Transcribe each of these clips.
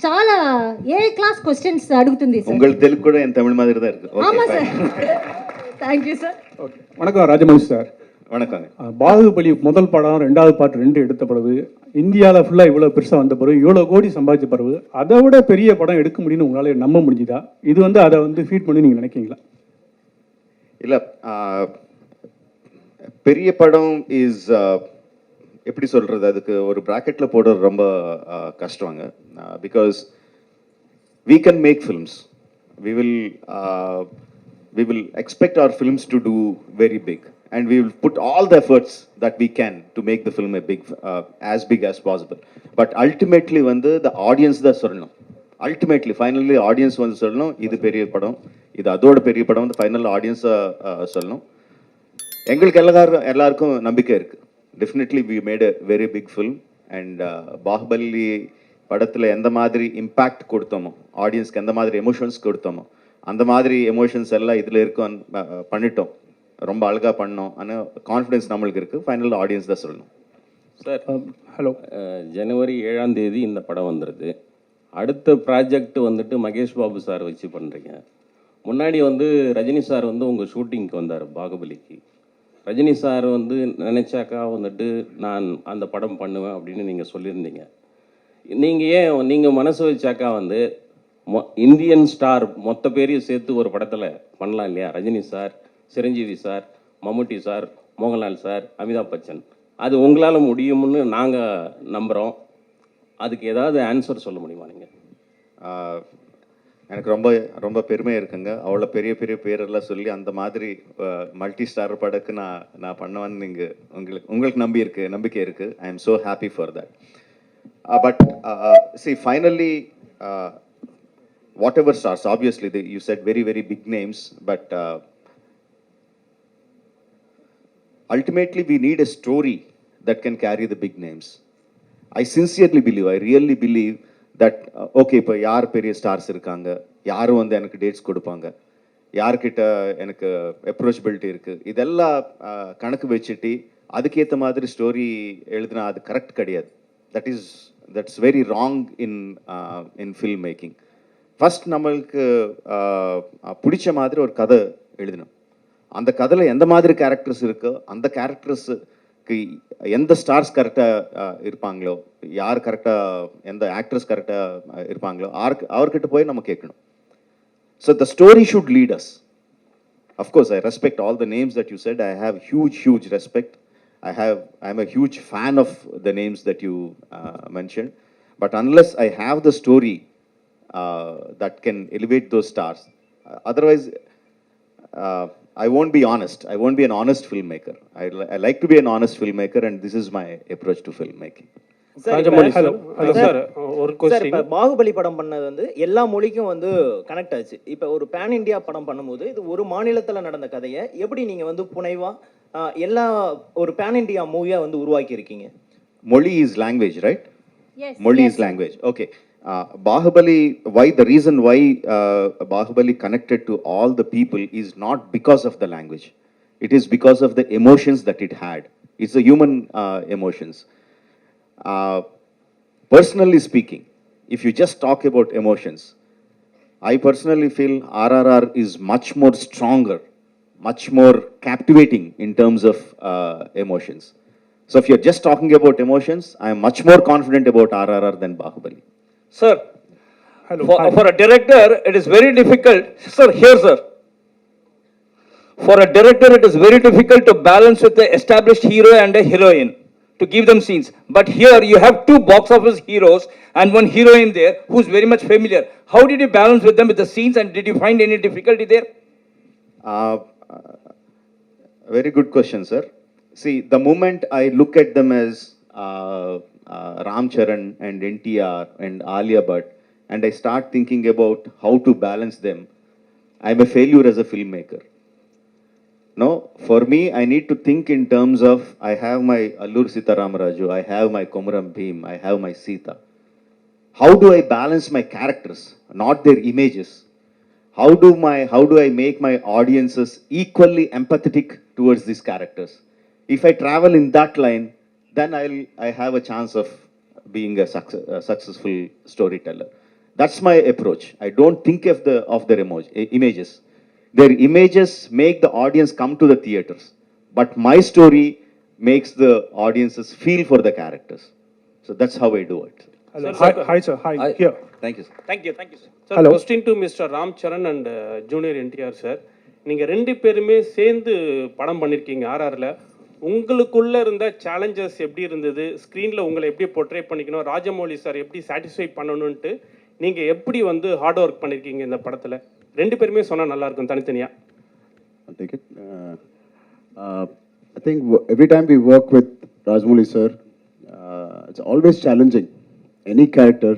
చాలా ఏ class questions అడుగుతుంది sir. உங்களுக்கு தெலுங்கு கூட என் தமிழ் மாதிரி தான் இருக்கு. ஆமா சார். Thank you sir. ஓகே, வணக்கம் ராஜமௌலி சார். வணக்கங்க. பாகுபலி முதல் படம், ரெண்டாவது பார்ட் 2 எடுத்த பிறகு இந்தியாவில் ஃபுல்லாக இவ்வளோ பெருசாக வந்த பிறகு, இவ்வளோ கோடி சம்பாதிச்ச பிறகு அதை விட பெரிய படம் எடுக்க முடியும்னு உங்களால் நம்ப முடிஞ்சுதா? இது வந்து அதை வந்து ஃபீட் பண்ணி நீங்கள் நினைக்கிறீங்களா? இல்லை, பெரிய படம் இஸ் எப்படி சொல்கிறது, அதுக்கு ஒரு ப்ராக்கெட்டில் போடுறது ரொம்ப கஷ்டங்க. Because we can make films. We will expect our films to do very big, and we will put all the efforts that we can to make the film as big as possible. But ultimately வந்து the audience தான் சொல்லணும். Ultimately finally audience வந்து சொல்லணும் இது பெரிய படம், இது அதோட பெரிய படம் வந்து ஃபைனல் ஆடியன்ஸ் சொல்லணும். எங்களுக்கு எல்லாருக்கும் நம்பிக்கை இருக்கு. Definitely we made a very big film, and Baahubali படத்தில் எந்த மாதிரி இம்பேக்ட் கொடுத்தோமோ, ஆடியன்ஸ்க்கு எந்த மாதிரி எமோஷன்ஸ் கொடுத்தோமோ, அந்த மாதிரி எமோஷன்ஸ் எல்லாம் இதில் இருக்கும் பண்ணிட்டோம். ரொம்ப அழகாக பண்ணோம். ஆனால் கான்ஃபிடென்ஸ் நம்மளுக்கு இருக்குது. ஃபைனல் ஆடியன்ஸ் தான் சொல்லணும். சார் ஹலோ, ஜனவரி 7ஆம் தேதி இந்த படம் வந்துடுது. அடுத்த ப்ராஜெக்ட் வந்துட்டு மகேஷ் பாபு சார் வச்சு பண்ணுறீங்க. முன்னாடி வந்து ரஜினி சார் வந்து உங்கள் ஷூட்டிங்க்கு வந்தார் பாகுபலிக்கு. ரஜினி சார் வந்து நினச்சாக்கா வந்துட்டு நான் அந்த படம் பண்ணுவேன் அப்படின்னு நீங்கள் சொல்லியிருந்தீங்க. நீங்கள் மனசு வச்சாக்கா வந்து இந்தியன் ஸ்டார் மொத்த பேரையும் சேர்த்து ஒரு படத்தில் பண்ணலாம் இல்லையா? ரஜினி சார், சிரஞ்சீவி சார், மம்முட்டி சார், மோகன்லால் சார், அமிதாப் பச்சன். அது உங்களால் முடியும்னு நாங்கள் நம்புகிறோம். அதுக்கு ஏதாவது ஆன்சர் சொல்ல முடியுமா நீங்கள்? எனக்கு ரொம்ப ரொம்ப பெருமையாக இருக்குங்க. அவ்வளோ பெரிய பெரிய பேரெல்லாம் சொல்லி அந்த மாதிரி மல்டி ஸ்டார் படக்கு நான் பண்ணுவேன்னு நீங்கள் உங்களுக்கு நம்பிக்கை இருக்குது. I am so happy for that. But see, finally, whatever stars, obviously you said very, very big names, but ultimately we need a story that can carry the big names. I sincerely believe, I really believe that, okay, இப்போ யார் பெரிய stars இருக்காங்க, யாரும் வந்து எனக்கு dates கொடுப்பாங்க, யார்கிட்ட எனக்கு அப்ரோச்சபிலிட்டி இருக்குது, இதெல்லாம் கணக்கு வச்சுட்டு அதுக்கேற்ற மாதிரி ஸ்டோரி எழுதுனா அது கரெக்ட் கிடையாது. That's very wrong in filmmaking. First நம்மளுக்கு பிடிச்ச மாதிரி ஒரு கதை எழுதணும். அந்த கதையில் எந்த மாதிரி கேரக்டர்ஸ் இருக்கோ, அந்த கேரக்டர்ஸுக்கு எந்த ஸ்டார்ஸ் கரெக்டாக இருப்பாங்களோ, யார் கரெக்டாக, எந்த ஆக்ட்ரஸ் கரெக்டாக இருப்பாங்களோ அவர்கிட்ட போய் நம்ம கேட்கணும். So the story should lead us. Of course, I respect all the names that you said. I have huge respect. I'm a huge fan of the names that you mentioned, but unless I have the story that can elevate those stars, otherwise I won't be honest. I won't be an honest filmmaker. I like to be an honest filmmaker, and this is my approach to filmmaking. Rajamouli sir. Hello sir, ஒரு sir, question. இப்போ பாகுபலி படம் பண்ணது வந்து எல்லா மொழிக்கும் வந்து connect ஆச்சு. இப்போ ஒரு பேன் இண்டியா படம் பண்ணும்போது இது ஒரு மாநிலத்தில் நடந்த கதையை எப்படி நீங்கள் வந்து புனைவா எல்லா ஒரு பேன் இண்டியா மூவியாக வந்து உருவாக்கி இருக்கீங்க? Moli is language, right? Yes. Moli yes, is language. Okay. Bahubali, the reason why Bahubali connected to all the people is not because of the language. It is because of the emotions that it had. It's the human emotions. Personally speaking, if you just talk about emotions, I personally feel RRR is much more stronger, much more captivating in terms of emotions. So if you're just talking about emotions, I am much more confident about RRR than Bahubali. Sir, Hello. for a director, it is very difficult. Sir, here, sir. For a director, it is very difficult to balance with the established hero and a heroine to give them scenes. But here you have two box office heroes and one heroine there who's very much familiar. How did you balance with them with the scenes, and did you find any difficulty there? Very good question, sir. See, the moment I look at them as Ram Charan and NTR and Alia Bhatt, and I start thinking about how to balance them, I'm a failure as a filmmaker. No, for me, I need to think in terms of, I have my Allur Sitaramaraju, I have my Komuram Bhim, I have my Sita. How do I balance my characters, not their images? How do I make my audiences equally empathetic towards these characters? If I travel in that line, then I have a chance of being a successful storyteller. That's my approach. I don't think of their images. Their images make the audience come to the theaters, but my story makes the audiences feel for the characters. So that's how I do it. Hello. Hi, sir. Hi. Here. Thank you, sir. Thank you, sir. Sir Hello. Question to mister Ram Charan and junior NTR sir, நீங்கள் ரெண்டு பேருமே சேர்ந்து படம் பண்ணியிருக்கீங்க ஆர்ஆரில். உங்களுக்குள்ள இருந்த challenges எப்படி இருந்தது? ஸ்க்ரீனில் உங்களை எப்படி போர்ட்ரே பண்ணிக்கணும், ராஜமௌலி சார் எப்படி சாட்டிஸ்ஃபை பண்ணணுன்ட்டு நீங்கள் எப்படி வந்து ஹார்ட் ஒர்க் பண்ணியிருக்கீங்க இந்த படத்தில்? ரெண்டு பேருமே சொன்னால் நல்லாயிருக்கும் தனித்தனியாக. I'll take it. I think every time we work with Rajmouli sir, it's always challenging. Any character,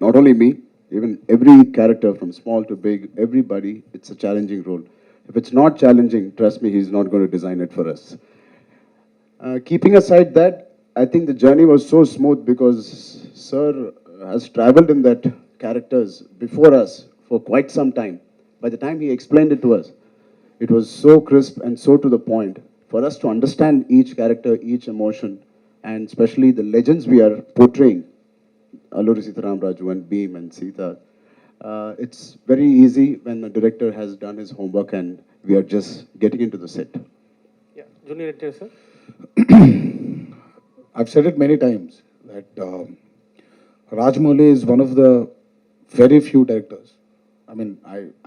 not only me, even every character from small to big, everybody, it's a challenging role. If it's not challenging, trust me, he's not going to design it for us. Keeping aside that, I think the journey was so smooth because sir has traveled in that characters before us for quite some time. By the time he explained it to us, it was so crisp and so to the point for us to understand each character, each emotion, and especially the legends we are portraying, Alluri Sitaram Raju and Beam and Sita. It's very easy when the director has done his homework and we are just getting into the set. Junior NTR sir. I've said it many times that Rajmouli is one of the very few directors. I mean,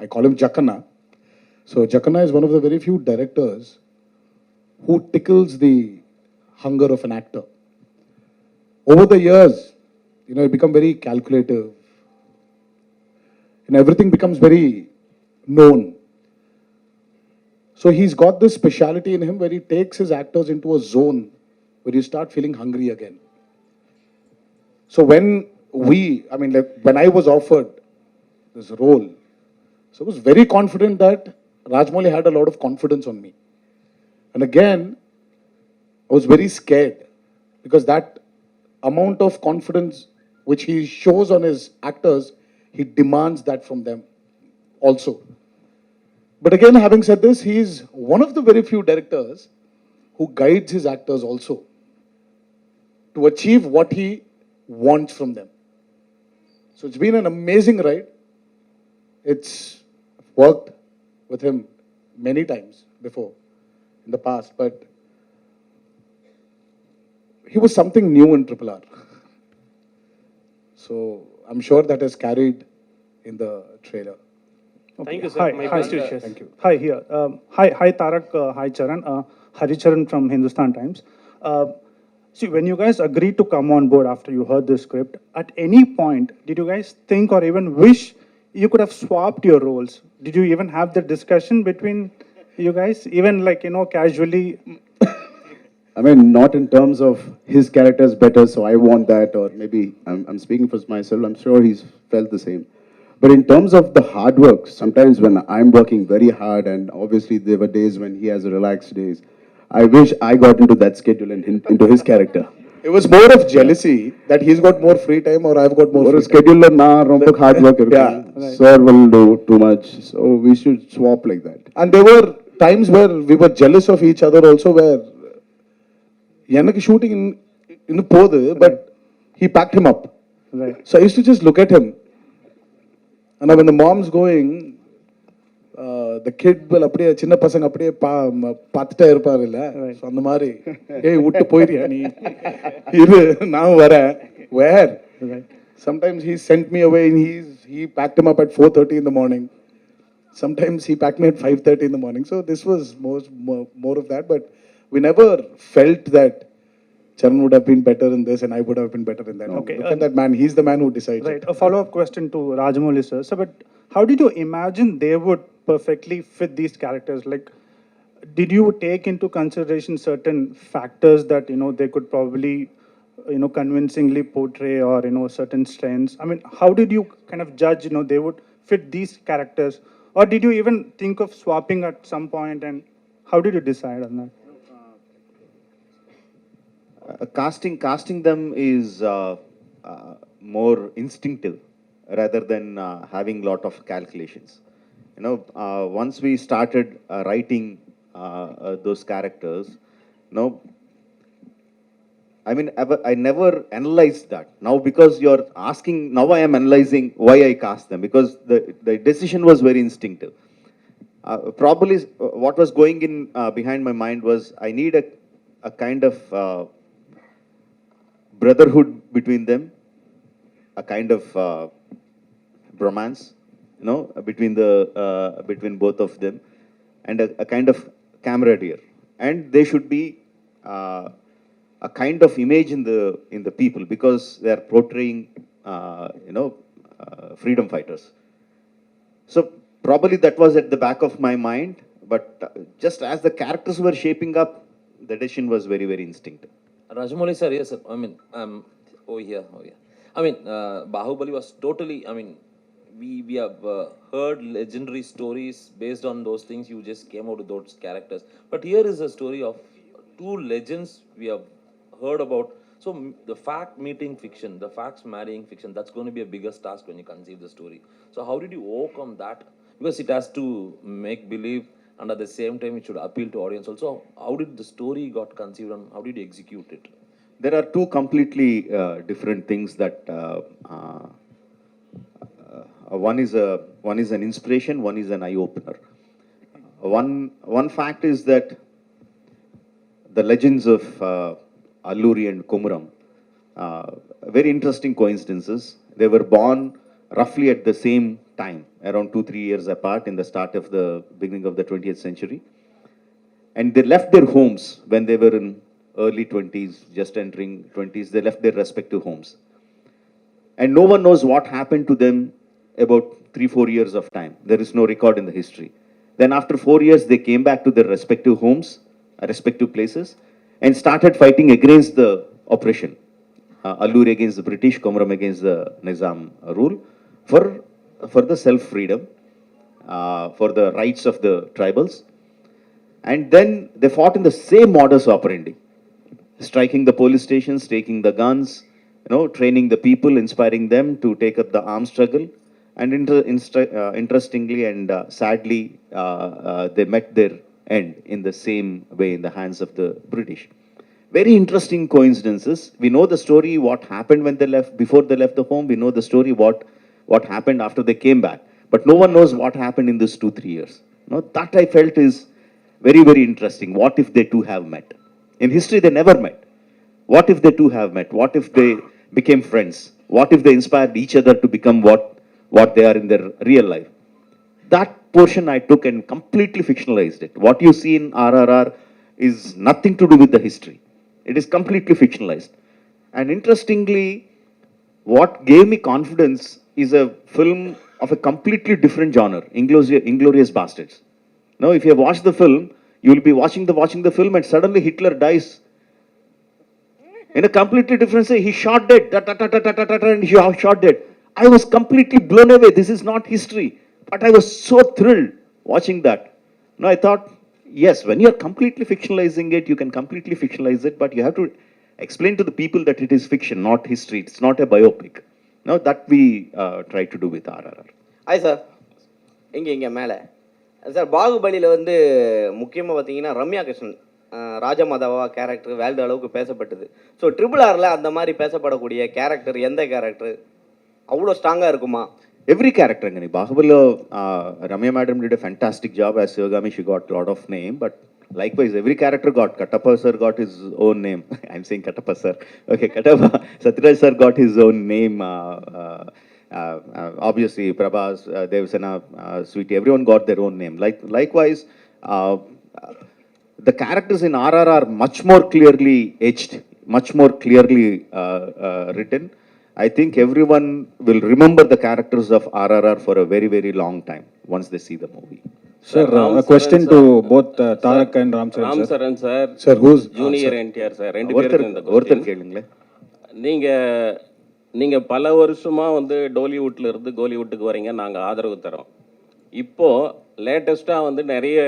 I call him Jackana. So Jackana is one of the very few directors who tickles the hunger of an actor. Over the years, you know, he become very calculative. And everything becomes very known. So he's got this speciality in him where he takes his actors into a zone where you start feeling hungry again. So when when I was offered this role, so I was very confident that Rajmouli had a lot of confidence on me. And again, I was very scared because that amount of confidence which he shows on his actors, he demands that from them also. But again, having said this, he is one of the very few directors who guides his actors also to achieve what he wants from them. So it's been an amazing ride. It's worked with him many times before in the past, but he was something new in Triple R. So I'm sure that has carried in the trailer. Thank you, sir. Hi, My hi. best wishes. Thank you. Hi, here. Hi, Tarak. Hi, Charan. Haricharan from Hindustan Times. See, when you guys agreed to come on board after you heard the script, at any point, did you guys think or even wish you could have swapped your roles? Did you even have the discussion between you guys, even like, you know, casually? I mean, not in terms of his character is better, so I want that, or maybe I'm speaking for myself, I'm sure he's felt the same. But in terms of the hard work, sometimes when I'm working very hard, and obviously there were days when he has relaxed days, I wish I got into that schedule and into his character. It was more of jealousy that he's got more free time or I've got more Or free time. schedule na romba hard work Yeah, right. Sir will do too much, so we should swap like that. And there were times where we were jealous of each other also, where எனக்கு shooting இன்னும் போகுது, but he packed him up. Right. So I used to just look at him. And when the mom's going, the kid will அப்படியே சின்ன பசங்க அப்படியே பார்த்துட்டே இருப்பாரு இல்ல, So அந்த மாதிரி ஏய் விட்டு போயிரியா நீ, இரு நான் வரேன். Where? Sometimes he sent me away and he packed him up at 4:30 in the morning. Sometimes he packed me at 5:30 in the morning. So this was more of that, but we never felt that Charan would have been better in this and I would have been better in that. Okay, Look at that man. He's the man who decides. Right. A follow-up question to Rajamouli sir. So, but how did you imagine they would perfectly fit these characters? Like, did you take into consideration certain factors that, you know, they could probably, you know, convincingly portray, or, you know, certain strengths? I mean, how did you kind of judge, you know, they would fit these characters? Or did you even think of swapping at some point, and how did you decide on that? Casting them is more instinctive rather than having lot of calculations. You know, once we started writing those characters, you know, I mean, I never analyzed that. Now, because you're asking, now I am analyzing why I cast them, because the decision was very instinctive. Probably what was going in behind my mind was I need a kind of brotherhood between them, a kind of bromance, you know, between both of them, and a kind of camaraderie. And they should be a kind of image in the people, because they are portraying, freedom fighters. So probably that was at the back of my mind, but just as the characters were shaping up, the decision was very, very instinctive. Rajamouli sir, yes sir. I mean, over here. I mean, Bahubali was totally, I mean, we have heard legendary stories based on those things. You just came out with those characters. But here is a story of two legends we have heard about. So the fact meeting fiction, the facts marrying fiction, that's going to be a biggest task when you conceive the story. So how did you overcome that? Because it has to make believe, and at the same time it should appeal to audience also. How did the story got conceived and how did you execute it? There are two completely different things that one is an inspiration, one is an eye opener. One fact is that the legends of Alluri and Komuram, very interesting coincidences. They were born roughly at the same time, around 2-3 years apart, in the beginning of the 20th century. And they left their homes when they were in early 20s, just entering 20s. They left their respective homes. And no one knows what happened to them about 3-4 years of time. There is no record in the history. Then after 4 years, they came back to their respective homes, respective places, and started fighting against the oppression. Alluri against the British, Komuram against the Nizam rule, for the self-freedom, for the rights of the tribals. And then they fought in the same modus operandi, striking the police stations, taking the guns, training the people, inspiring them to take up the armed struggle. And interestingly and sadly, they met their end in the same way in the hands of the British. Very interesting coincidences. We know the story, what happened when they left, before they left the home. We know the story, what happened after they came back. But no one knows what happened in these 2-3 years. That I felt is very, very interesting. What if they two have met? In history, they never met. What if they two have met? What if they became friends? What if they inspired each other to become what they are in their real life? That portion I took and completely fictionalized it. What you see in RRR is nothing to do with the history. It is completely fictionalized. And interestingly, what gave me confidence is a film of a completely different genre, Inglourious Bastards. Now, if you have watched the film, you will be watching the film and suddenly Hitler dies. In a completely different way, he shot dead, and he shot dead. I was completely blown away. This is not history. But I was so thrilled watching that. Now, I thought, yes, when you're completely fictionalizing it, you can completely fictionalize it, but you have to explain to the people that it is fiction, not history. It's not a biopic. Now, that we try to do with RRR. Hi, sir. இங்கே மேலே sir பாகுபலியில் வந்து முக்கியமாக பார்த்தீங்கன்னா Ramya Krishnan ராஜமாதாவா character world அளவுக்கு பேசப்பட்டது. So RRRல அந்த மாதிரி பேசப்படக்கூடிய கேரக்டர் எந்த கேரக்டர் அவ்வளோ ஸ்ட்ராங்காக இருக்குமா? Every character, Angani. Bahubali, Ramya madam did a fantastic job as Shivagami. She got a lot of name, but likewise, every character got. Katappa sir got his own name. I'm saying Katappa sir. Okay, Katappa. Satyaraj sir got his own name. Obviously, Prabhas, Devasena, Sweetie, everyone got their own name. Likewise, the characters in RRR are much more clearly etched, much more clearly written. I think everyone will remember the characters of RRR for a very, very long time once they see the movie. Sir, a question to both Tarak and Ram Charan. Ram Charan sir. Sir, who's Junior NTR sir. ரெண்டு பேரும் இந்த question. நீங்க பல வருஷமா வந்து டோலிவுட்ல இருந்து கோலிவுட்டுக்கு வரீங்க, நாங்க ஆதரவு தரோம். இப்போ லேட்டஸ்டா வந்து நிறைய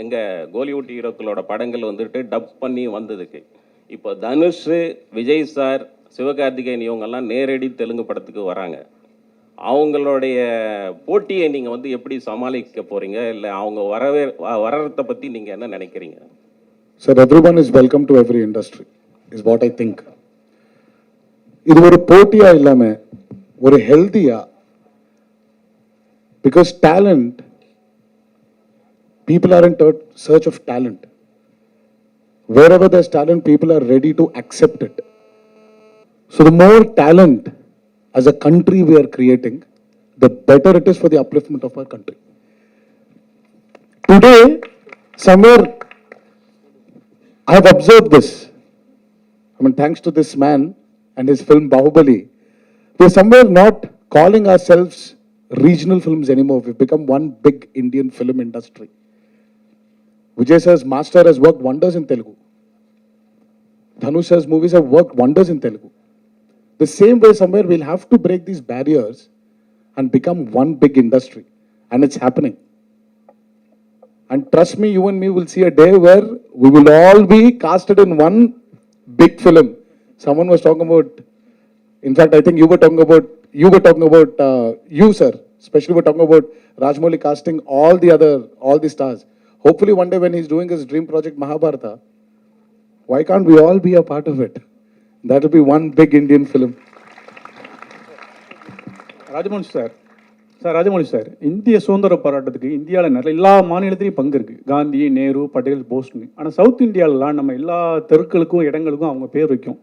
எங்க கோலிவுட் ஹீரோக்களோட படங்கள் வந்துட்டு டப் பண்ணி வந்ததுக்கு இப்போ தனுஷ், விஜய் சார், சிவகார்த்திகேயன் இவங்கெல்லாம் நேரடி தெலுங்கு படத்துக்கு வராங்க. அவங்களுடைய போட்டியை நீங்கள் வந்து எப்படி சமாளிக்க போகிறீங்க, இல்லை அவங்க வர்றதை பற்றி நீங்கள் என்ன நினைக்கிறீங்க? Sir, everyone is welcome to every industry, is what I think. இது ஒரு போட்டியா இல்லாம ஒரு ஹெல்தியா, because talent, people are in search of talent. Wherever there's talent, people are ready to accept it. So the more talent as a country we are creating, the better it is for the upliftment of our country. Today, somewhere I have observed this. I mean, thanks to this man and his film Bahubali, we're somewhere not calling ourselves regional films anymore. We've become one big Indian film industry. Vijay sir's Master has worked wonders in Telugu. Dhanush sir's movies have worked wonders in Telugu. The same way, somewhere we'll have to break these barriers and become one big industry. And it's happening. And trust me, you and me will see a day where we will all be casted in one big film. Someone was talking about, in fact, I think you were talking about, you sir, especially were talking about Rajmouli casting all the stars. Hopefully one day when he's doing his dream project Mahabharata, why can't we all be a part of it? That will be one big Indian film. Rajamouli sir, இந்திய சுதந்திர போராட்டத்துக்கு இந்தியாவில் நிறைய எல்லா மாநிலத்திலையும் பங்கு இருக்குது. காந்தி, நேரு, பட்டேல், போஸ்னு. ஆனால் சவுத் இந்தியாவிலாம் நம்ம எல்லா தெருக்களுக்கும் இடங்களுக்கும் அவங்க பேர் வைக்கும்.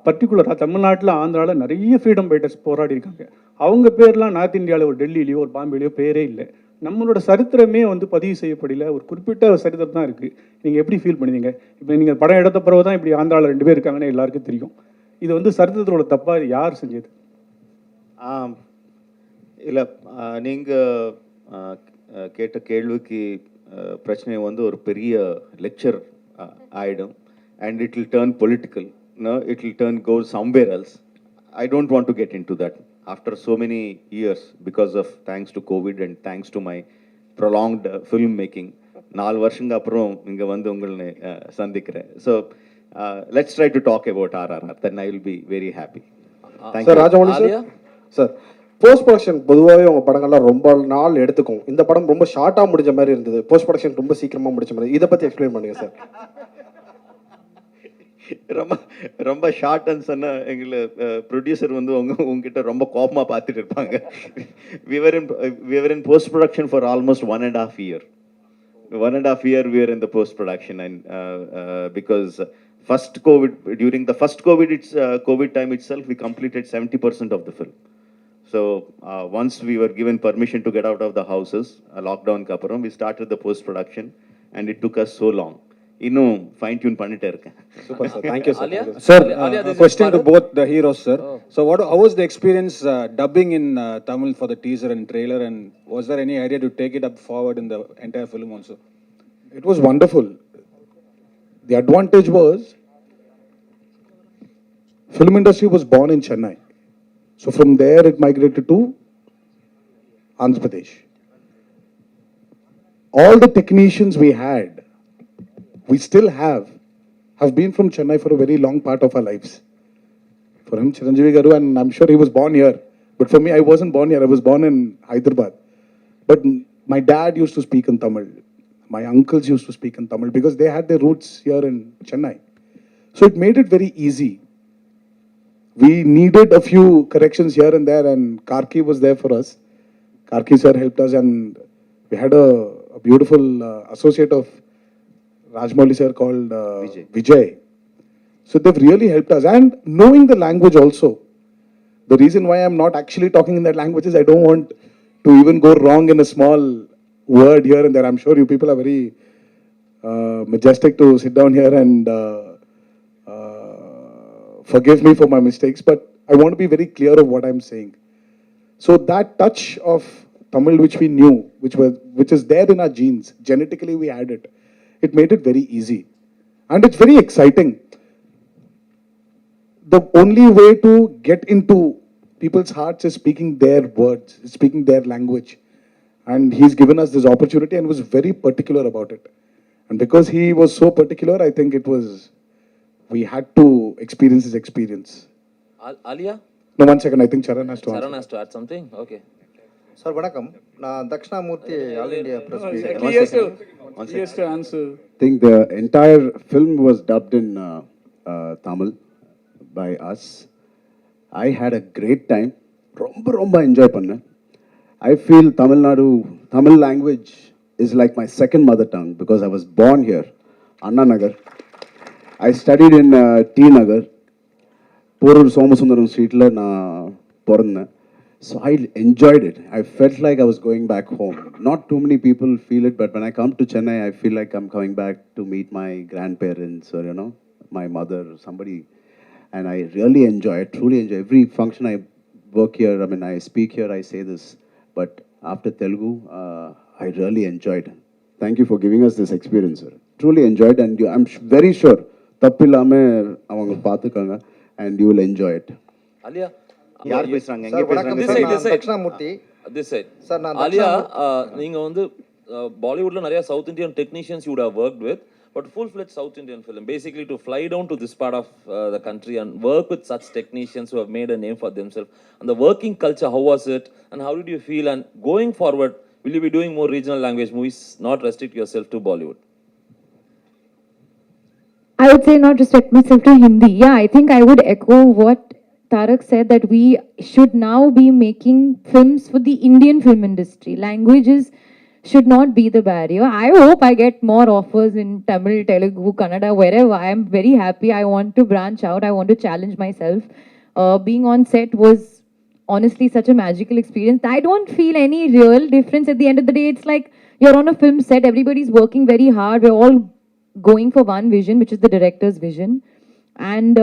பர்டிகுலராக தமிழ்நாட்டில், ஆந்திராவில் நிறைய ஃப்ரீடம் ஃபைட்டர்ஸ் போராடி இருக்காங்க. அவங்க பேர்லாம் நார்த் இந்தியாவில் ஒரு டெல்லியிலையோ ஒரு பாம்பேலையோ பேரே இல்லை. நம்மளோட சரித்திரமே வந்து பதிவு செய்யப்படல. ஒரு குறிப்பிட்ட சரித்திரம் தான் இருக்குது. நீங்கள் எப்படி ஃபீல் பண்ணுவீங்க? இப்போ நீங்கள் படம் எடுத்த பிறகு தான் இப்படி ஆந்திராவில் 2 பேர் இருக்காங்கன்னு எல்லாருக்கும் தெரியும். இது வந்து சரித்திரத்தோட தப்பாக இது யார் செஞ்சது? இல்லை, நீங்கள் கேட்ட கேள்விக்கு பிரச்சனை வந்து ஒரு பெரிய லெக்சர் ஆகிடும். And it will turn political. It will go somewhere else. I don't want to get into that. After so many years, because of thanks to COVID and thanks to my prolonged film making, 4 வருஷங்க அப்புறம் இங்கே வந்து உங்களை சந்திக்கிறேன். So let's try to talk about RRR. Then I will be very happy. Thank you. Rajamouli sir, post production பொதுவாகவே உங்கள் படங்கள்லாம் ரொம்ப நாள் எடுத்துக்கும். இந்த படம் ரொம்ப ஷார்ட்டாக முடிஞ்ச மாதிரி இருந்தது. போஸ்ட் ப்ரொடக்ஷன் ரொம்ப சீக்கிரமாக முடிச்ச மாதிரி. இதை பற்றி எக்ஸ்பிளைன் பண்ணுங்க சார். ரொம்ப ஷார்ட்னு சொன்னால் எங்களை ப்ரொடியூசர் வந்து உங்ககிட்ட ரொம்ப கோபமாக பார்த்துட்டு இருப்பாங்க. we were in post production for almost 1.5 year. 1.5 year we were in the post production, and because during the first COVID time itself, we completed 70% of the film. So once we were given permission to get out of the houses, lockdown kaparam, we started the post production, and it took us so long. இன்னும் fine tune பண்ணிட்டே இருக்கேன். Super sir, thank you sir. Sir, question to both the heroes, sir. So how was the experience dubbing in Tamil for the teaser and trailer, and was there any idea to take it up forward in the entire film also? It was wonderful. The advantage was, film industry was born in Chennai. So from there it migrated to Andhra Pradesh. All the technicians we still have been from Chennai for a very long part of our lives. For him, Chiranjeevi Garu, and I'm sure he was born here. But for me, I wasn't born here. I was born in Hyderabad. But my dad used to speak in Tamil. My uncles used to speak in Tamil because they had their roots here in Chennai. So it made it very easy. We needed a few corrections here and there, and Karki was there for us. Karki sir helped us, and we had a beautiful associate of Rajmouli sir called Vijay. So they've really helped us. And knowing the language also. The reason why I'm not actually talking in that language is I don't want to even go wrong in a small word here and there. I'm sure you people are very majestic to sit down here and forgive me for my mistakes. But I want to be very clear of what I'm saying. So that touch of Tamil which we knew, which is there in our genes, genetically we had it. It made it very easy. And it's very exciting. The only way to get into people's hearts is speaking their words, speaking their language. And he's given us this opportunity and was very particular about it. And because he was so particular, I think we had to experience his experience. Alia? No, 1 second. I think Charan has to answer. Charan has to add something? Okay. Sir வணக்கம், நான் Dakshinamurthy, all India press meet. He has to answer. I think the entire film was dubbed in Tamil by us. I had a great time. Romba enjoy panna. I feel Tamil language is like my second mother tongue because I was born here, Anna Nagar. I studied in T Nagar, Porur Somasundaram Street la na porna. So I enjoyed it. I felt like I was going back home. Not too many people feel it, but when I come to Chennai, I feel like I'm coming back to meet my grandparents or, you know, my mother, somebody. And I really enjoy it, truly enjoy. Every function I work here, I mean, I speak here, I say this. But after Telugu, I really enjoyed. Thank you for giving us this experience, sir. Truly enjoyed, and I'm very sure தப்பில்லாம அவங்க பார்த்துக்காங்க, and you will enjoy it. Alia, யார் பேசுறாங்க? எங்க sir வணக்கம் பேசுறாங்க? Sir, நான் Dakshinamurthy. this side. Sir நான் Alia, நீங்க வந்து பாலிவுட்ல நிறைய south Indian technicians you have worked with, but full-fledged South Indian film, basically to fly down to this part of the country and work with such technicians who have made a name for themselves. And the working culture, how was it? And how did you feel? And going forward, will you be doing more regional language movies, not restrict yourself to Bollywood? I would say not restrict myself to Hindi. Yeah, I think I would echo what Tarak said, that we should now be making films for the Indian film industry. Languages should not be the barrier. I hope I get more offers in Tamil, Telugu, Kannada, wherever. I am very happy. I want to branch out. I want to challenge myself. Being on set was honestly such a magical experience. I don't feel any real difference. At the end of the day, it's like you're on a film set. Everybody's working very hard. We're all going for one vision, which is the director's vision. And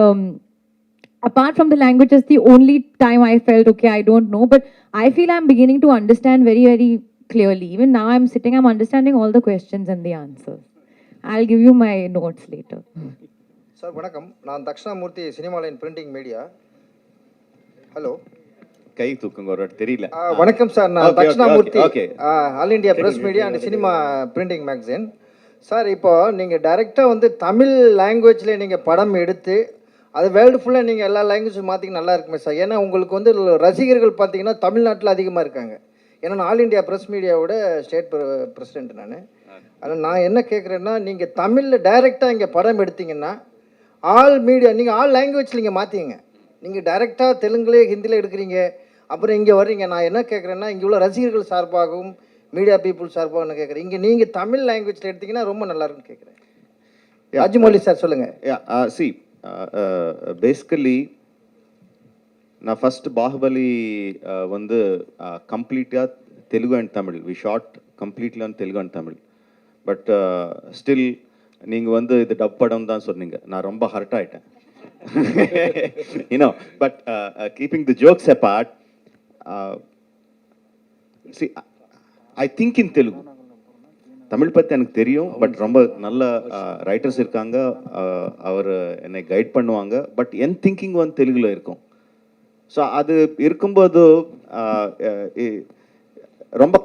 apart from the language, it's the only time I felt, okay, I don't know. But I feel I'm beginning to understand very, very clearly. Even now I'm sitting, I'm understanding all the questions and the answers. I'll give you my notes later. Sir வணக்கம், நான் Dakshinamurthy cinema line printing media. Hello, கை தூக்குங்க ஒரு தெரியல. வணக்கம் sir, நான் Dakshinamurthy, okay, all India press media and cinema printing magazine. Sir இப்போ நீங்கள் டைரெக்டாக வந்து தமிழ் லாங்குவேஜில் நீங்கள் படம் எடுத்து அது வேர்ல்டு ஃபுல்லாக நீங்கள் எல்லா லாங்குவேஜும் மாற்றிக்க நல்லா இருக்குமே சார். ஏன்னா உங்களுக்கு வந்து ரசிகர்கள் பார்த்தீங்கன்னா தமிழ்நாட்டில் அதிகமாக இருக்காங்க. ஏன்னா நான் ஆல் இண்டியா ப்ரெஸ் மீடியாவோட ஸ்டேட் பிரசிடென்ட் நான். அதில் நான் என்ன கேட்குறேன்னா, நீங்கள் தமிழில் டைரெக்டாக இங்கே படம் எடுத்தீங்கன்னா ஆல் மீடியா நீங்கள் ஆல் லாங்குவேஜில் நீங்கள் மாற்றிங்க. நீங்கள் டைரெக்டாக தெலுங்குலே ஹிந்தியில் எடுக்கிறீங்க, அப்புறம் இங்கே வர்றீங்க. நான் என்ன கேட்குறேன்னா, இங்கே உள்ள ரசிகர்கள் சார்பாகவும் மீடியா பீப்புள் சார்பாக என்ன கேட்குறேன், இங்கே நீங்கள் தமிழ் லாங்குவேஜில் எடுத்தீங்கன்னா ரொம்ப நல்லா இருக்குன்னு கேட்குறேன். ராஜமௌலி சார் சொல்லுங்கள். சி பேசிக்கலி நான் ஃபஸ்ட் பாகுபலி வந்து கம்ப்ளீட்டாக Telugu and Tamil, we shot completely on Telugu and Tamil. But still நீங்கள் வந்து இது டப் படம் தான் சொன்னீங்க, நான் ரொம்ப ஹர்ட் ஆகிட்டேன். You know, but keeping the jokes abort, C I think in Telugu. Tamil பற்றி எனக்கு தெரியும், பட் ரொம்ப நல்ல ரைட்டர்ஸ் இருக்காங்க, அவர் என்னை கைட் பண்ணுவாங்க. பட் என் திங்கிங் வந்து தெலுங்குல இருக்கும். ஸோ அது இருக்கும்போது ரொம்ப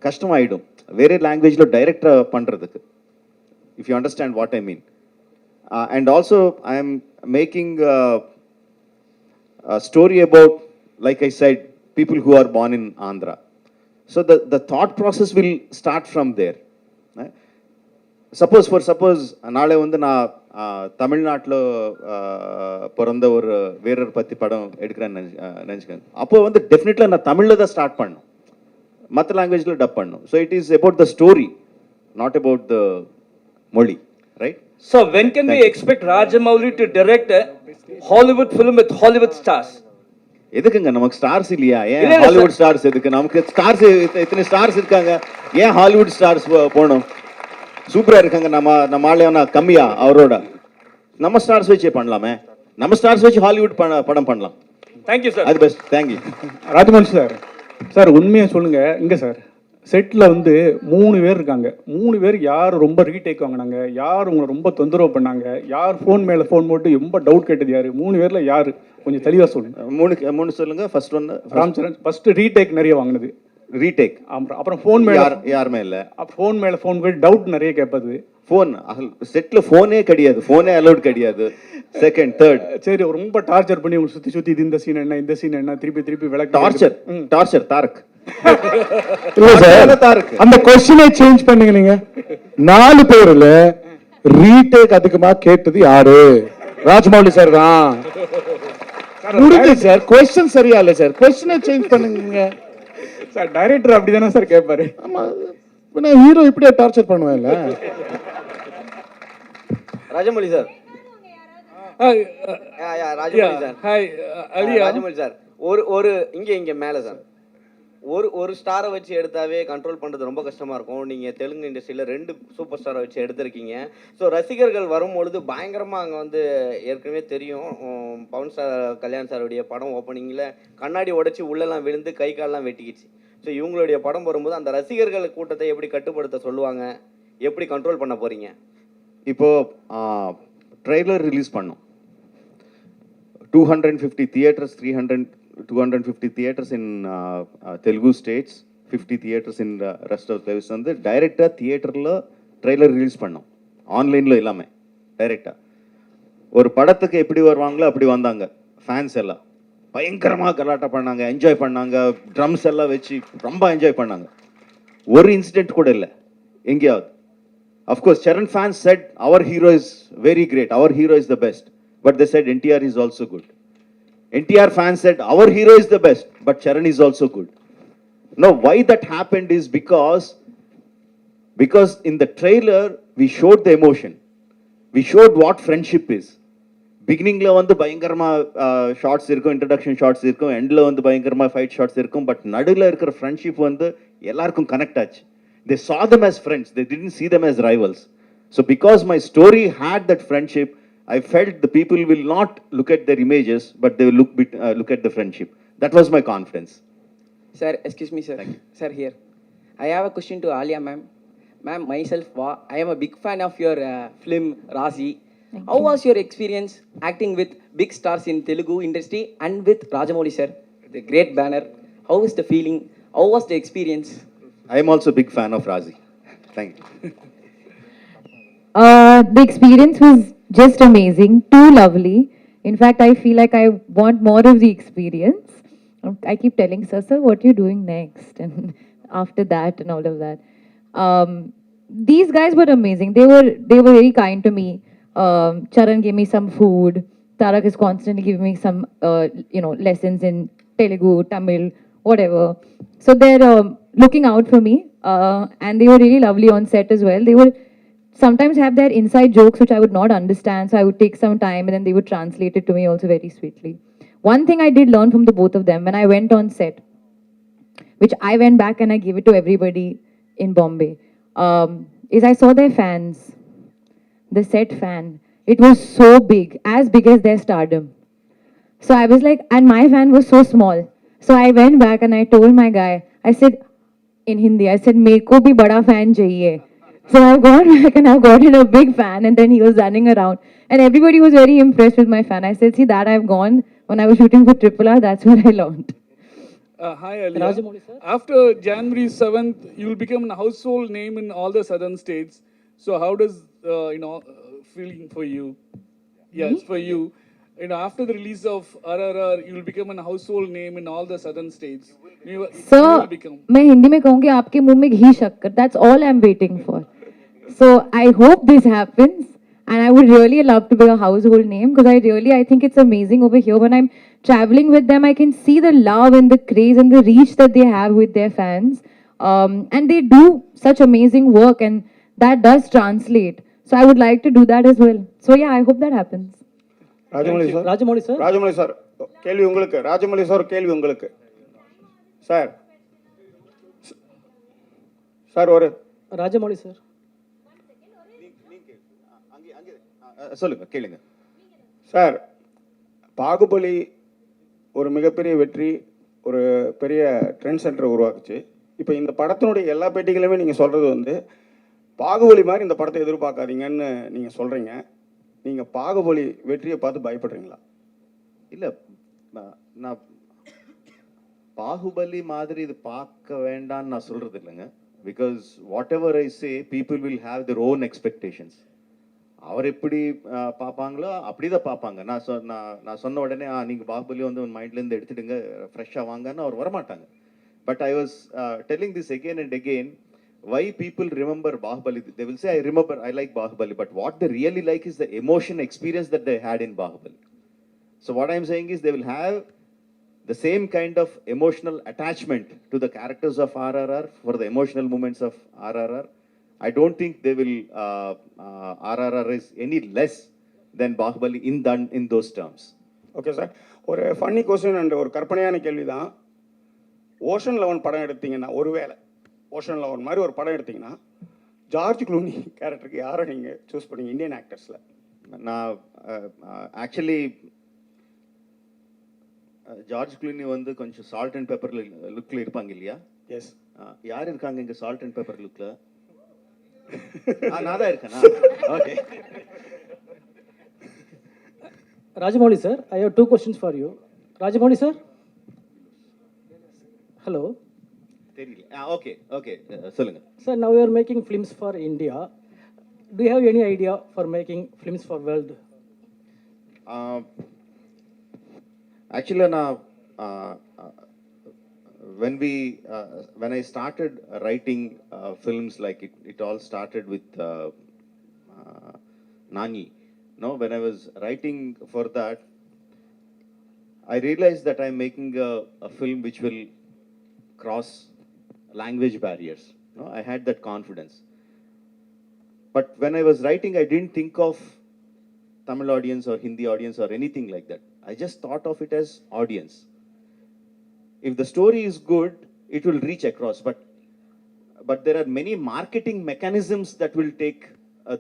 கஷ்டமாயிடும் வேறு லாங்குவேஜில் டைரக்டாக பண்ணுறதுக்கு, if you understand what I mean. And also I am making story about, like I said, people who are born in Andhra. So the thought process will start from there. Suppose நாளை வந்து நான் தமிழ்நாட்டில் பிறந்த ஒரு வீரர் பற்றி படம் எடுக்கிறேன்னு நினச்சிக்கேன். அப்போ வந்து டெஃபினெட்லாக நான் தமிழில் தான் ஸ்டார்ட் பண்ணணும், மற்ற லாங்குவேஜில் டப் பண்ணணும். So it is about the story, not about the மொழி, right? So when can we expect Rajamouli to direct a Hollywood film with Hollywood stars? எதுக்குங்க நமக்கு ஸ்டார்ஸ் இல்லையா? ஏன் ஹாலிவுட் ஸ்டார்ஸ் எதுக்கு? நமக்கு ஸ்டார்ஸ் இத்தனை ஸ்டார்ஸ் இருக்காங்க, ஏன் ஹாலிவுட் ஸ்டார்ஸ் போகணும்? சூப்பரா இருக்காங்க. நம்ம ஆளையான கம்மியா அவரோட? நம்ம ஸ்டார்ஸ் வச்சே பண்ணலாமே, நம்ம ஸ்டார்ஸ் வச்சு ஹாலிவுட் படம் பண்ணலாம். Thank you sir. அது best. Thank you Rajamouli sir. Sir உண்மையாக சொல்லுங்க, இங்கே சார் செட்டில் வந்து 3 பேர் இருக்காங்க. 3 பேர் யார் ரொம்ப ரீடேக் வாங்கினாங்க, யார் உங்களை ரொம்ப தொந்தரவு பண்ணாங்க, யார் ஃபோன் மேலே ஃபோன் போட்டு ரொம்ப டவுட் கேட்டது யார்? 3 பேரில் யார்? கொஞ்சம் தெளிவாக சொல்லுங்க. 3 சொல்லுங்க. First one Ram Charan. First retake நிறைய வாங்கினது, ரீடேக். அப்புறம் ஃபோன் மேலே யாருமே இல்லை. ஃபோன் மேலே ஃபோன் போய் டவுட் நிறைய கேட்பது. ஃபோன் செட்டில் ஃபோனே கிடையாது, ஃபோனே அலௌட் கிடையாது. செகண்ட், தேர்ட், சரி ரொம்ப டார்ச்சர் பண்ணி உங்களுக்கு சுற்றி இது இந்த சீன் என்ன, இந்த சீன் என்ன, திருப்பி விளக்கு. டார்ச்சர் தாரக். இல்ல சார், தாரக் அந்த கொஸ்டினை சேஞ்ச் பண்ணுங்க. நீங்க 4 பேர்ல ரீடேக் அதிகமா கேட்டது யாரு? ராஜமௌலி சார் தான். முடிஞ்சு சார் கொஸ்டின் சரியா இல்லை சார் கொஸ்டினை சேஞ்ச் பண்ணுங்க சார் டைரக்டர் அப்படி தானே சார் கேட்பாரு. ஆமா பின்ன ஹீரோ இப்படியே டார்ச்சர் பண்ணுவேன்ல. Rajamouli sir Rajamouli sir Rajamouli sir ஒரு இங்க மேலே சார் ஒரு ஸ்டாரை வச்சு எடுத்தாவே கண்ட்ரோல் பண்ணுறது ரொம்ப கஷ்டமாக இருக்கும். நீங்கள் தெலுங்கு இண்டஸ்ட்ரியில் 2 சூப்பர் ஸ்டாரை வச்சு எடுத்திருக்கீங்க. ஸோ ரசிகர்கள் வரும்பொழுது பயங்கரமாக அங்கே வந்து ஏற்கனவே தெரியும் பவன் சார் கல்யாண் சாருடைய படம் ஓப்பனிங்கில் கண்ணாடி உடைச்சி உள்ளெல்லாம் விழுந்து கை காலெலாம் வெட்டிக்கிச்சு. ஸோ இவங்களுடைய படம் வரும்போது அந்த ரசிகர்கள் கூட்டத்தை எப்படி கட்டுப்படுத்த சொல்லுவாங்க, எப்படி கண்ட்ரோல் பண்ண போகிறீங்க? இப்போது ட்ரெய்லர் ரிலீஸ் பண்ணோம். 250 theatres, 250 theatres in Telugu states, 50 theatres in rest of the வந்து டைரெக்டாக தியேட்டரில் ட்ரெய்லர் ரிலீஸ் பண்ணோம். ஆன்லைனில் எல்லாமே டைரெக்டாக. ஒரு படத்துக்கு எப்படி வருவாங்களோ அப்படி வந்தாங்க. ஃபேன்ஸ் எல்லாம் பயங்கரமாக கலாட்டா பண்ணாங்க, என்ஜாய் பண்ணாங்க, ட்ரம்ஸ் எல்லாம் வச்சு ரொம்ப என்ஜாய் பண்ணாங்க. ஒரு இன்சிடென்ட் கூட இல்லை எங்கேயாவது. Of course Charan fans said our hero is very great, our hero is the best, but they said NTR is also good. NTR fans said our hero is the best, but Charan is also good. Now why that happened is because in the trailer we showed the emotion, we showed what friendship is. Beginning la vandu bayangarama shots irukum, introduction shots irukum, end la vandu bayangarama fight shots irukum, but nadula irukra friendship vandu ellarkum connect ஆச்சு. They saw them as friends, they didn't see them as rivals. So because my story had that friendship, I felt the people will not look at their images, but they will look at the friendship. That was my confidence. Sir, excuse me, sir. Sir, here. I have a question to Alia, ma'am. Ma'am, myself, I am a big fan of your film, Razi. How was your experience acting with big stars in Telugu industry and with Rajamouli, sir? The great banner. How is the feeling? How was the experience? I am also a big fan of Razi. Thank you. The experience was just amazing, too lovely. In fact, I feel like I want more of the experience. I keep telling sir, what are you doing next? And after that and all of that. These guys were amazing. They were very kind to me. Charan gave me some food. Tarak is constantly giving me some, lessons in Telugu, Tamil, whatever. So they're looking out for me. And they were really lovely on set as well. They were sometimes have their inside jokes which I would not understand, so I would take some time and then they would translate it to me also very sweetly. One thing I did learn from the both of them when I went on set, which I went back and I gave it to everybody in Bombay, is I saw their fans, the set fan. It was so big as their stardom. So I was like, and my fan was so small. So I went back and I told my guy, I said in Hindi, I said, "Meko bhi bada fan chahiye." So I've gone back and I've gotten a big fan, and then he was running around. And everybody was very impressed with my fan. I said, see, that I've gone when I was shooting for Triple R, that's what I learned. Hi, Alia. After January 7th, you will become a household name in all the southern states. So how does, feeling for you? Yes, for you. After the release of RRR, you will become a household name in all the southern states. You will become. मैं हिंदी में कहूँगी आपके मुंह में घी शक्कर. That's all I'm waiting for. So I hope this happens, and I would really love to be a household name because I think it's amazing over here. When I'm traveling with them, I can see the love and the craze and the reach that they have with their fans, and they do such amazing work, and that does translate. So I would like to do that as well. So yeah, I hope that happens. Rajamouli sir கேள்வி உங்களுக்கு. Rajamouli sir கேள்வி உங்களுக்கு. Sir ஒரு Rajamouli, sir. சொல்லுங்க, கேளுங்க. Sir, Baahubali ஒரு மிகப்பெரிய வெற்றி, ஒரு பெரிய ட்ரெண்ட் சென்டரை உருவாக்குச்சு. இப்போ இந்த படத்தினுடைய எல்லா பேட்டிகளுமே நீங்கள் சொல்கிறது வந்து பாகுபலி மாதிரி இந்த படத்தை எதிர்பார்க்காதீங்கன்னு நீங்கள் சொல்கிறீங்க. நீங்கள் பாகுபலி வெற்றியை பார்த்து பயப்படுறீங்களா? இல்லை, நான் பாகுபலி மாதிரி இது பார்க்க வேண்டான்னு நான் சொல்கிறது இல்லைங்க. Because what ever I say, people will have their own expectations. அவர் எப்படி பார்ப்பாங்களோ அப்படி தான் பார்ப்பாங்க. நான் சொன்ன உடனே நீங்கள் பாகுபலி வந்து மைண்ட்லேருந்து எடுத்துடுங்க, ஃப்ரெஷ்ஷாக வாங்கன்னு அவர் வரமாட்டாங்க. But I was telling this again and again, why people remember Bahubali. They will say, I like Bahubali, but what they really like is the emotion experience that they had in Bahubali. So what I'm saying is they will have the same kind of emotional attachment to the characters of RRR for the emotional moments of RRR. I don't think they will, RRR is any less than Bahubali in those terms. Okay sir, ஒரு funny question and ஒரு கற்பனையான கேள்வி தான். Ocean 11 படம் எடுத்தீங்கன்னா, ஒருவேளை ocean 11 மாதிரி ஒரு படம் எடுத்தீங்கன்னா, ஜார்ஜ் க்ளூனி கேரக்டருக்கு யாரை நீங்கள் சூஸ் பண்ணீங்க இந்தியன் ஆக்டர்ஸில்? நான் ஆக்சுவலி ஜார்ஜ் க்ளூனி வந்து கொஞ்சம் சால்ட் அண்ட் பெப்பர் லுக்கில் இருப்பாங்க இல்லையா? எஸ். யார் இருக்காங்க இங்கே சால்ட் அண்ட் பெப்பர் லுக்கில்? நான் தான் இருக்கேனா? Okay. Rajamouli sir, I have two questions for you. Rajamouli sir? Hello. தெரியல. ஓகே ஓகே சொல்லுங்க. Sir, now you are making films for India. Do you have any idea for making films for world? Actually, when I started writing films, like it all started with Nani. No, when I was writing for that, I realized that I'm making a film which will cross language barriers. No, I had that confidence. But when I was writing, I didn't think of Tamil audience or Hindi audience or anything like that. I just thought of it as audience. If the story is good, it will reach across. But there are many marketing mechanisms that will take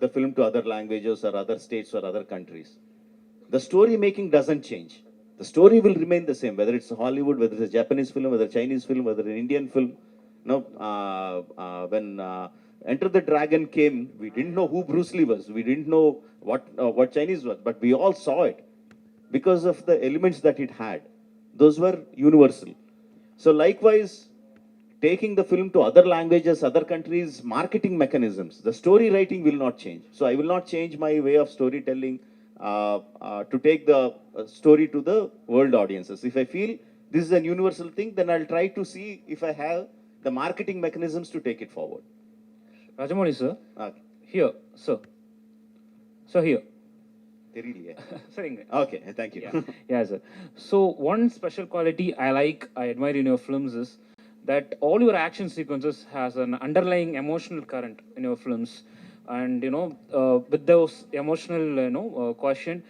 the film to other languages or other states or other countries. The story making doesn't change. The story will remain the same, whether it's Hollywood, whether it's a Japanese film, whether a Chinese film, whether an Indian film. No, when Enter the Dragon came, we didn't know who Bruce Lee was. We didn't know what Chinese was, but we all saw it because of the elements that it had. Those were universal. So likewise, taking the film to other languages, other countries, marketing mechanisms, the story writing will not change. So I will not change my way of storytelling to take the story to the world audiences. If I feel this is a universal thing, then I'll try to see if I have the marketing mechanisms to take it forward. Rajamouli sir, here, sir. So here. Okay, thank you. Yeah, sir. So one special quality I admire in your films is that all your action sequences has an underlying emotional current in your films, and with those emotional quotient,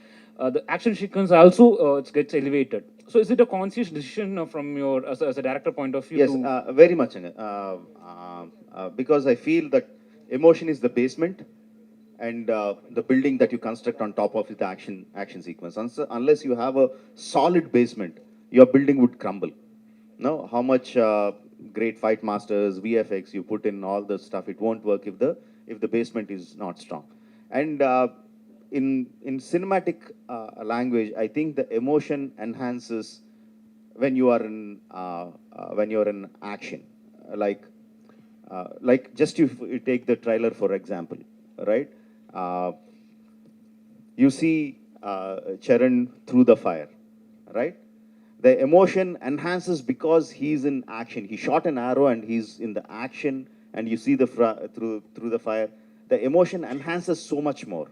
the action sequence also it gets elevated. So is it a conscious decision from your as a director point of view? Yes, very much. Because I feel that emotion is the basement and the building that you construct on top of the action sequence. Unless you have a solid basement, your building would crumble. No, how much great fight masters, VFX you put in all the stuff, it won't work if the basement is not strong. And in cinematic language, I think the emotion enhances when you are in action. Like just you take the trailer for example, right? You see Charan through the fire, right? The emotion enhances because he's in action. He shot an arrow and he's in the action, and you see through the fire. The emotion enhances so much more.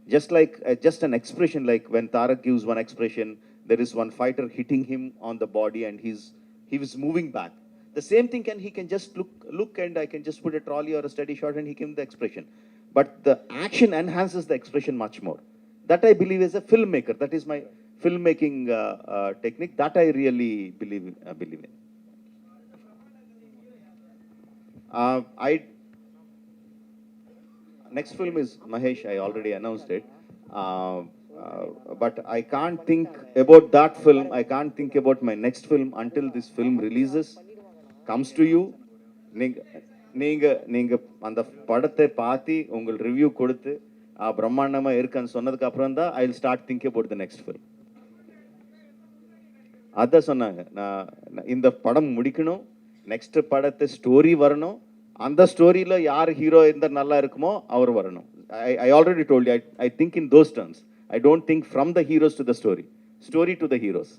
Just like just an expression, like when Tarak gives one expression, there is one fighter hitting him on the body and he was moving back. The same thing he can just look and I can just put a trolley or a steady shot and he gives the expression. But the action enhances the expression much more. That I believe as a filmmaker. That is my filmmaking technique. That I really believe in. Next film is Mahesh. I already announced it. But I can't think about that film. I can't think about my next film until this film releases, comes to you. நீங்க அந்த படத்தை பார்த்து உங்கள் review கொடுத்து பிரம்மாண்டமாக இருக்குன்னு சொன்னதுக்கு அப்புறம் தான் I will start think about the next film. அதான் சொன்னாங்க, நான் இந்த படம் முடிக்கணும், நெக்ஸ்ட் படத்தை ஸ்டோரி வரணும், அந்த ஸ்டோரியில் யார் ஹீரோ இருந்தால் நல்லா இருக்குமோ அவர் வரணும். I already told you, I think in those terms. I don't think from the heroes to the story to the heroes.